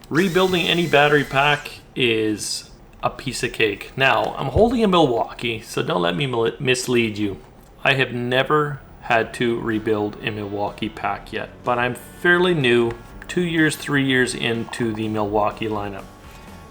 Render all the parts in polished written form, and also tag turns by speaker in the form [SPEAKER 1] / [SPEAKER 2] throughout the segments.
[SPEAKER 1] Rebuilding any battery pack is a piece of cake. Now, I'm holding a Milwaukee, so don't let me mislead you. I have never had to rebuild a Milwaukee pack yet, but I'm fairly new, 2 years, 3 years into the Milwaukee lineup,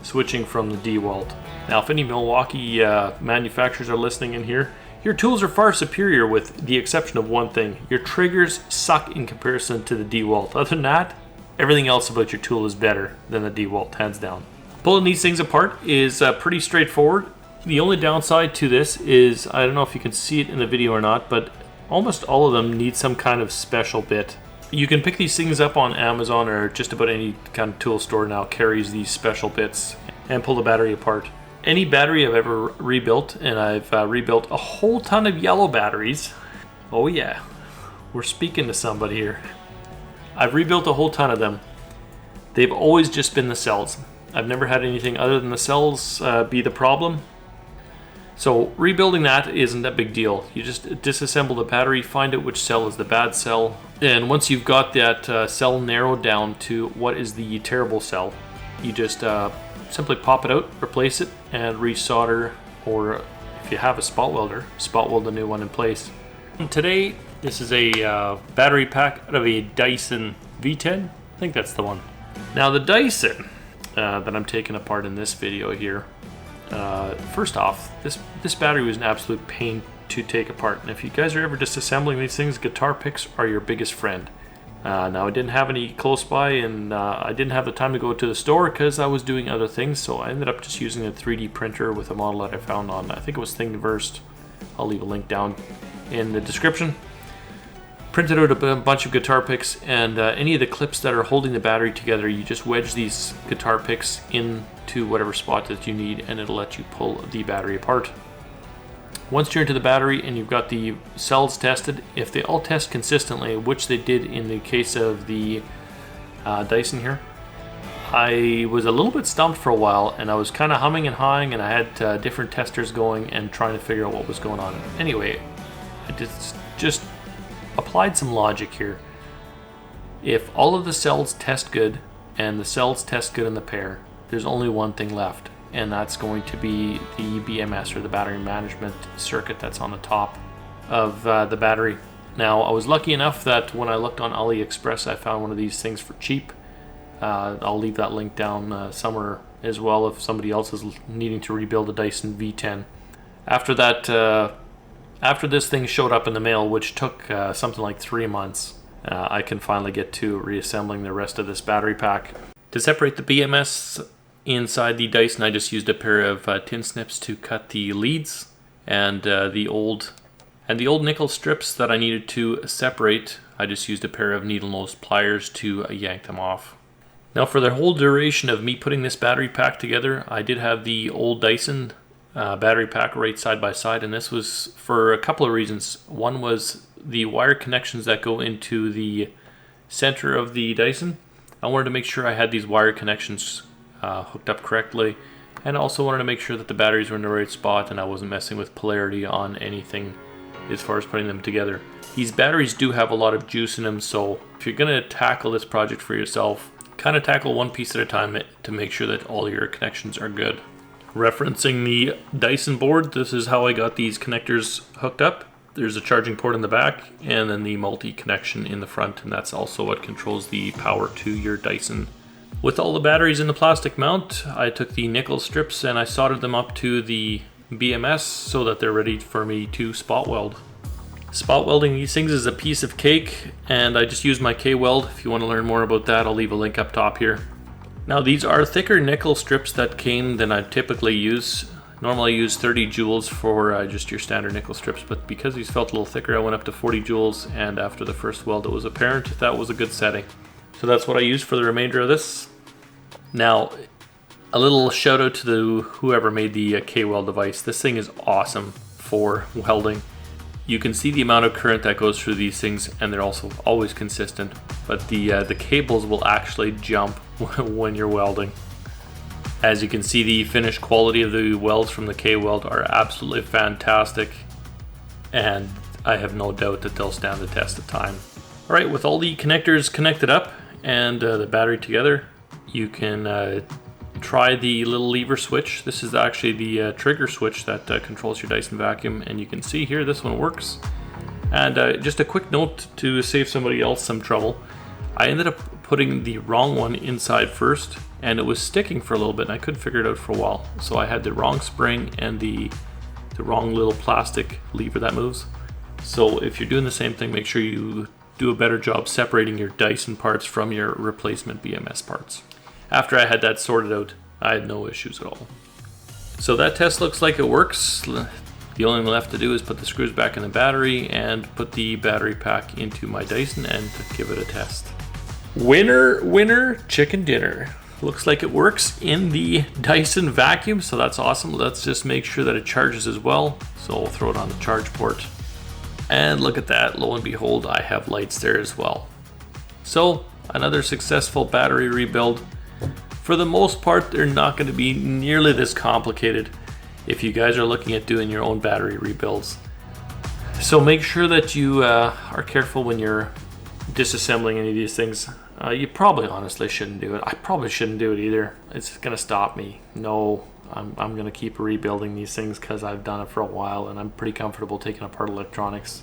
[SPEAKER 1] switching from the DeWalt. Now, if any Milwaukee manufacturers are listening in here, your tools are far superior with the exception of one thing. Your triggers suck in comparison to the DeWalt. Other than that, everything else about your tool is better than the DeWalt, hands down. Pulling these things apart is pretty straightforward. The only downside to this is, I don't know if you can see it in the video or not, but almost all of them need some kind of special bit. You can pick these things up on Amazon, or just about any kind of tool store now carries these special bits, and pull the battery apart. Any battery I've ever rebuilt, and I've rebuilt a whole ton of yellow batteries. Oh yeah, we're speaking to somebody here. I've rebuilt a whole ton of them. They've always just been the cells. I've never had anything other than the cells be the problem. So rebuilding that isn't that big deal. You just disassemble the battery, find out which cell is the bad cell, and once you've got that cell narrowed down to what is the terrible cell, you just simply pop it out, replace it, and resolder, or if you have a spot welder, spot weld a new one in place. Today, this is a battery pack out of a Dyson V10. I think that's the one. Now the Dyson that I'm taking apart in this video here, first off, this battery was an absolute pain to take apart. And if you guys are ever disassembling these things, guitar picks are your biggest friend. Now I didn't have any close by, and I didn't have the time to go to the store because I was doing other things, so I ended up just using a 3D printer with a model that I found on, I think it was Thingiverse. I'll leave a link down in the description. Printed out a bunch of guitar picks, and any of the clips that are holding the battery together, you just wedge these guitar picks into whatever spot that you need, and it'll let you pull the battery apart. Once you're into the battery and you've got the cells tested, if they all test consistently, which they did in the case of the Dyson here, I was a little bit stumped for a while, and I was kind of humming and hawing, and I had different testers going and trying to figure out what was going on. Anyway, I just applied some logic here. If all of the cells test good and the cells test good in the pair, there's only one thing left, and that's going to be the BMS, or the battery management circuit, that's on the top of the battery. Now, I was lucky enough that when I looked on AliExpress, I found one of these things for cheap. I'll leave that link down somewhere as well if somebody else is needing to rebuild a Dyson V10. After that, after this thing showed up in the mail, which took something like 3 months, I can finally get to reassembling the rest of this battery pack. To separate the BMS inside the Dyson, I just used a pair of tin snips to cut the leads, and the old nickel strips that I needed to separate, I just used a pair of needle nose pliers to yank them off. Now, for the whole duration of me putting this battery pack together, I did have the old Dyson battery pack right side by side, and this was for a couple of reasons. One was the wire connections that go into the center of the Dyson. I wanted to make sure I had these wire connections hooked up correctly, and also wanted to make sure that the batteries were in the right spot and I wasn't messing with polarity on anything as far as putting them together. These batteries do have a lot of juice in them, so if you're going to tackle this project for yourself, kind of tackle one piece at a time to make sure that all your connections are good. Referencing the Dyson board, this is how I got these connectors hooked up. There's a charging port in the back, and then the multi-connection in the front, and that's also what controls the power to your Dyson. With all the batteries in the plastic mount, I took the nickel strips and I soldered them up to the BMS so that they're ready for me to spot weld. Spot welding these things is a piece of cake, and I just used my K-Weld. If you want to learn more about that, I'll leave a link up top here. Now, these are thicker nickel strips that came than I typically use. Normally I use 30 joules for just your standard nickel strips, but because these felt a little thicker, I went up to 40 joules, and after the first weld it was apparent that was a good setting. So that's what I used for the remainder of this. Now, a little shout out to whoever made the K-Weld device. This thing is awesome for welding. You can see the amount of current that goes through these things, and they're also always consistent, but the cables will actually jump when you're welding. As you can see, the finished quality of the welds from the K-Weld are absolutely fantastic, and I have no doubt that they'll stand the test of time. Alright, with all the connectors connected up and the battery together, you can try the little lever switch. This is actually the trigger switch that controls your Dyson vacuum, and you can see here this one works. And just a quick note to save somebody else some trouble, I ended up putting the wrong one inside first, and it was sticking for a little bit and I couldn't figure it out for a while. So I had the wrong spring and the wrong little plastic lever that moves. So if you're doing the same thing, make sure you do a better job separating your Dyson parts from your replacement BMS parts. After I had that sorted out, I had no issues at all. So that test looks like it works. The only thing left to do is put the screws back in the battery and put the battery pack into my Dyson and give it a test. Winner, winner, chicken dinner. Looks like it works in the Dyson vacuum, so that's awesome. Let's just make sure that it charges as well. So we'll throw it on the charge port. And look at that, lo and behold, I have lights there as well. So another successful battery rebuild. For the most part, they're not going to be nearly this complicated if you guys are looking at doing your own battery rebuilds. So make sure that you are careful when you're disassembling any of these things. You probably honestly shouldn't do it. I probably shouldn't do it either. It's gonna stop me. No, I'm gonna keep rebuilding these things because I've done it for a while and I'm pretty comfortable taking apart electronics.